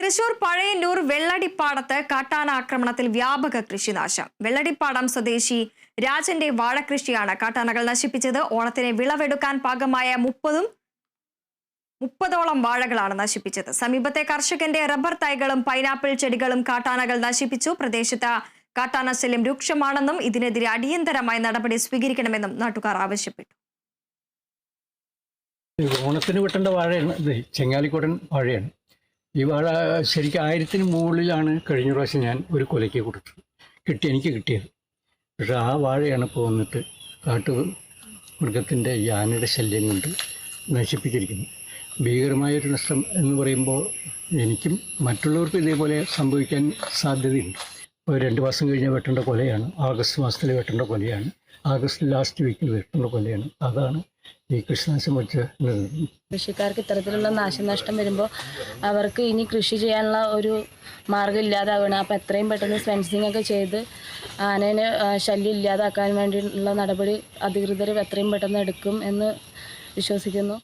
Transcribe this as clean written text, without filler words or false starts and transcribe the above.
തൃശൂർ പഴയന്നൂർ വെള്ളടിപ്പാടത്ത് കാട്ടാന ആക്രമണത്തിൽ വ്യാപക കൃഷിനാശം. വെള്ളടിപ്പാടം സ്വദേശി രാജന്റെ വാഴകൃഷിയാണ് കാട്ടാനകൾ നശിപ്പിച്ചത്. ഓണത്തിന് വിളവെടുക്കാൻ പാകമായ 30ഓളം വാഴകളാണ് നശിപ്പിച്ചത്. സമീപത്തെ കർഷകന്റെ റബ്ബർ തൈകളും പൈനാപ്പിൾ ചെടികളും കാട്ടാനകൾ നശിപ്പിച്ചു. പ്രദേശത്ത് കാട്ടാന ശല്യം രൂക്ഷമാണെന്നും ഇതിനെതിരെ അടിയന്തരമായ നടപടി സ്വീകരിക്കണമെന്നും നാട്ടുകാർ ആവശ്യപ്പെട്ടു. ഓണത്തിന് വെട്ടേണ്ട വാഴയാണ് ഇത്, ചെങ്ങാലിക്കോടൻ വാഴയാണ്. ഈ വാഴ ശരിക്കും 1000-ന് മുകളിലാണ് കഴിഞ്ഞ പ്രാവശ്യം ഞാൻ ഒരു കൊലയ്ക്ക് കൊടുത്തത്, എനിക്ക് കിട്ടിയത്. പക്ഷേ ആ വാഴയാണ് ഇപ്പോൾ വന്നിട്ട് കാട്ടുമൃഗത്തിൻ്റെ ആനയുടെ ശല്യം കൊണ്ട് നശിപ്പിച്ചിരിക്കുന്നത്. ഭീകരമായൊരു നഷ്ടം എന്ന് പറയുമ്പോൾ എനിക്കും മറ്റുള്ളവർക്കും ഇതേപോലെ സംഭവിക്കാൻ സാധ്യതയുണ്ട്. ഇപ്പോൾ 2 മാസം കഴിഞ്ഞ് വെട്ടേണ്ട കൊലയാണ്, ആഗസ്റ്റ് മാസത്തിൽ വെട്ടേണ്ട കൊലയാണ്, ആഗസ്റ്റ് ലാസ്റ്റ് വീക്കിൽ വെട്ടേണ്ട കൊലയാണ്. അതാണ് ഈ കൃഷിനാശം വെച്ച്. കൃഷിക്കാർക്ക് ഇത്തരത്തിലുള്ള നാശനഷ്ടം വരുമ്പോൾ അവർക്ക് ഇനി കൃഷി ചെയ്യാനുള്ള ഒരു മാർഗ്ഗം ഇല്ലാതാവുകയാണ്. അപ്പോൾ എത്രയും പെട്ടെന്ന് ഫെൻസിങ് ഒക്കെ ചെയ്ത് ആനേനെ ശല്യം ഇല്ലാതാക്കാൻ വേണ്ടിയുള്ള നടപടി അധികൃതർ എത്രയും പെട്ടെന്ന് എടുക്കും എന്ന് വിശ്വസിക്കുന്നു.